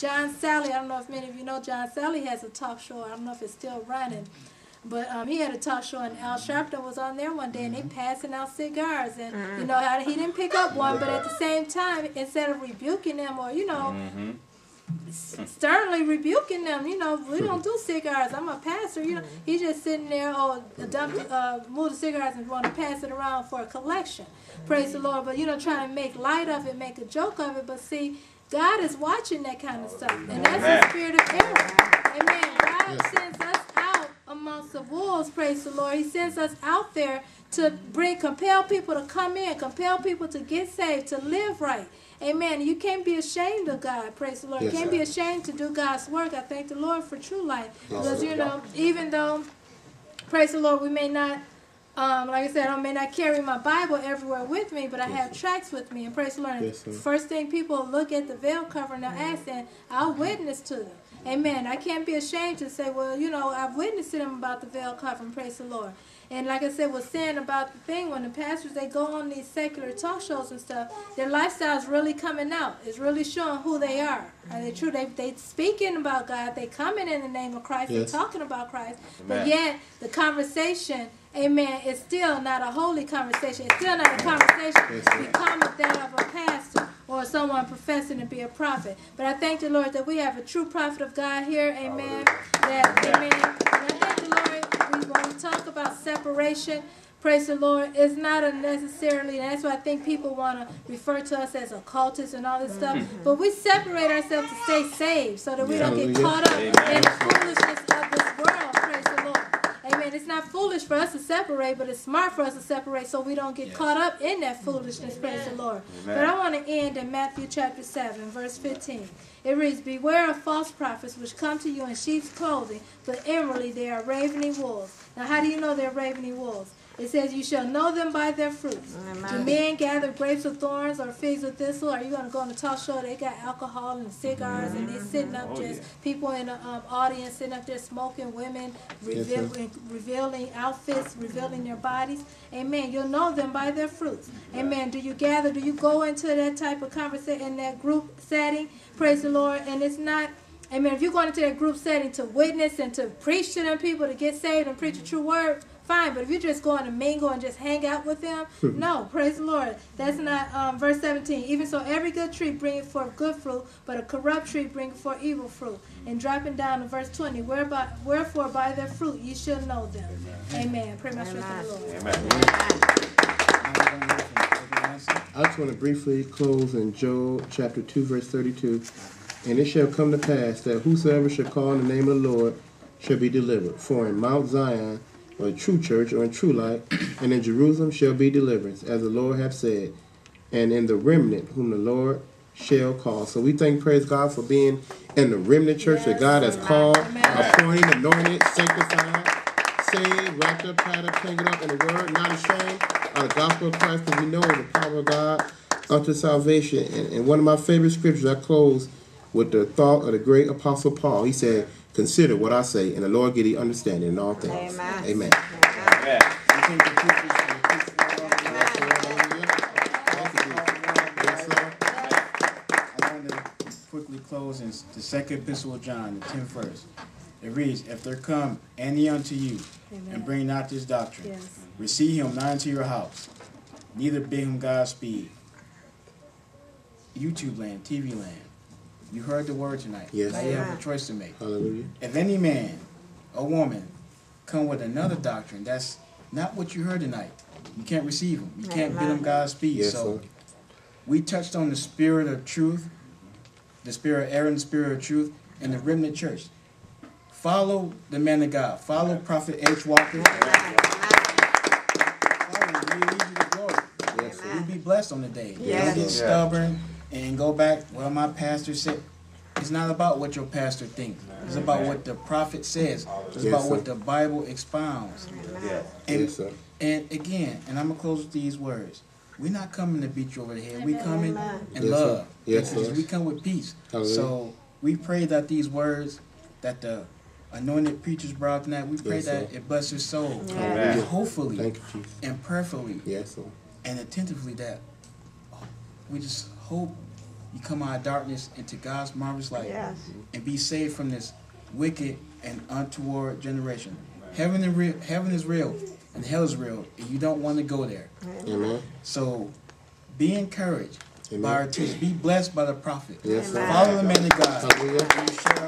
John Sally. I don't know if many of you know John Sally has a talk show. I don't know if it's still running. But he had a talk show, and Al Sharpton was on there one day, and they passing out cigars. And, you know, he didn't pick up one, but at the same time, instead of rebuking them or, you know, sternly rebuking them, you know, we don't do cigars. I'm a pastor, you know. He's just sitting there, move the cigars and want to pass it around for a collection. Praise the Lord. But, you know, trying to make light of it, make a joke of it. But, see, God is watching that kind of stuff. And that's the spirit of error. Amen. God sends us out amongst the wolves, praise the Lord. He sends us out there to compel people to come in, compel people to get saved, to live right. Amen. You can't be ashamed of God, praise the Lord. You can't be ashamed to do God's work. I thank the Lord for true life. Because, you know, even though, praise the Lord, we may not, like I said, I may not carry my Bible everywhere with me, but I have tracts with me. And praise the Lord. First thing people look at the veil cover and they'll ask them, I'll witness to them. Amen. I can't be ashamed to say, well, you know, I've witnessed to them about the veil covering, praise the Lord. And like I said, was saying about the thing, when the pastors, they go on these secular talk shows and stuff, their lifestyle is really coming out. It's really showing who they are. Are they true? They speaking about God. They coming in the name of Christ. They're talking about Christ. But yet, the conversation, amen, is still not a holy conversation. It's still not a conversation becoming that of a pastor or someone professing to be a prophet. But I thank the Lord that we have a true prophet of God here, amen. Amen. And I thank the Lord, when we talk about separation, praise the Lord, it's not unnecessarily, and that's why I think people want to refer to us as occultists and all this stuff. But we separate ourselves to stay saved so that we don't get caught up in the foolishness of this world, praise the Lord. Amen. It's not foolish for us to separate, but it's smart for us to separate so we don't get caught up in that foolishness, praise the Lord. But I want to end in Matthew chapter 7, verse 15. It reads, beware of false prophets which come to you in sheep's clothing, but inwardly they are ravening wolves. Now, how do you know they're ravening wolves? It says, you shall know them by their fruits. Do men gather grapes of thorns or figs of thistle? Are you going to go on a talk show? They got alcohol and cigars, and they're sitting up people in the audience sitting up there smoking, women revealing outfits, revealing their bodies. Amen. You'll know them by their fruits. Amen. Do you go into that type of conversation in that group setting? Praise the Lord. And it's not, amen, if you're going into that group setting to witness and to preach to them people to get saved and preach a true word, fine. But if you're just going to mingle and just hang out with them, no, praise the Lord. That's not, verse 17. Even so, every good tree bringeth forth good fruit, but a corrupt tree bringeth forth evil fruit. And dropping down to verse 20, wherefore by their fruit ye shall know them. Amen. Pray my strength to the Lord. Amen. I just want to briefly close in Joel chapter 2, verse 32. And it shall come to pass that whosoever shall call on the name of the Lord shall be delivered. For in Mount Zion, or a true church, or in true light, and in Jerusalem shall be deliverance, as the Lord hath said, and in the remnant whom the Lord shall call. So we thank, praise God, for being in the remnant church that God has called, appointed, anointed, sanctified, saved, wrapped up, tied up, tangled up in the word, not ashamed of the gospel of Christ, because we know the power of God unto salvation. And one of my favorite scriptures, I close with the thought of the great apostle Paul. He said, consider what I say, and the Lord give you understanding in all things. Amen. Amen. I want to quickly close in the second epistle of John, the 10th verse. It reads, if there come any unto you, and bring not this doctrine, receive him not into your house, neither bid him Godspeed. YouTube land, TV land. You heard the word tonight. Now you have a choice to make. Hallelujah. If any man or woman come with another doctrine that's not what you heard tonight, you can't receive him. You can't bid him Godspeed. So we touched on the spirit of truth, the spirit of error and the spirit of truth, in the remnant church. Follow the man of God. Follow Prophet H. Walker. Follow him. He leads you to glory. You'll be blessed on the day. Don't get stubborn and go back, well, my pastor said. It's not about what your pastor thinks. It's about what the prophet says. It's about what the Bible expounds. And again, and I'm going to close with these words. We're not coming to beat you over the head. We're coming in love. We come with peace. So we pray that these words that the anointed preachers brought tonight, we pray that it blesses your soul. Hopefully and prayerfully and attentively, that we just hope you come out of darkness into God's marvelous light, Yes. and be saved from this wicked and untoward generation. Heaven is real, and hell is real, and you don't want to go there. Amen. So be encouraged Amen. by our teachers. Be blessed by the prophet. Yes, sir. Follow the man of God. Hallelujah. You shall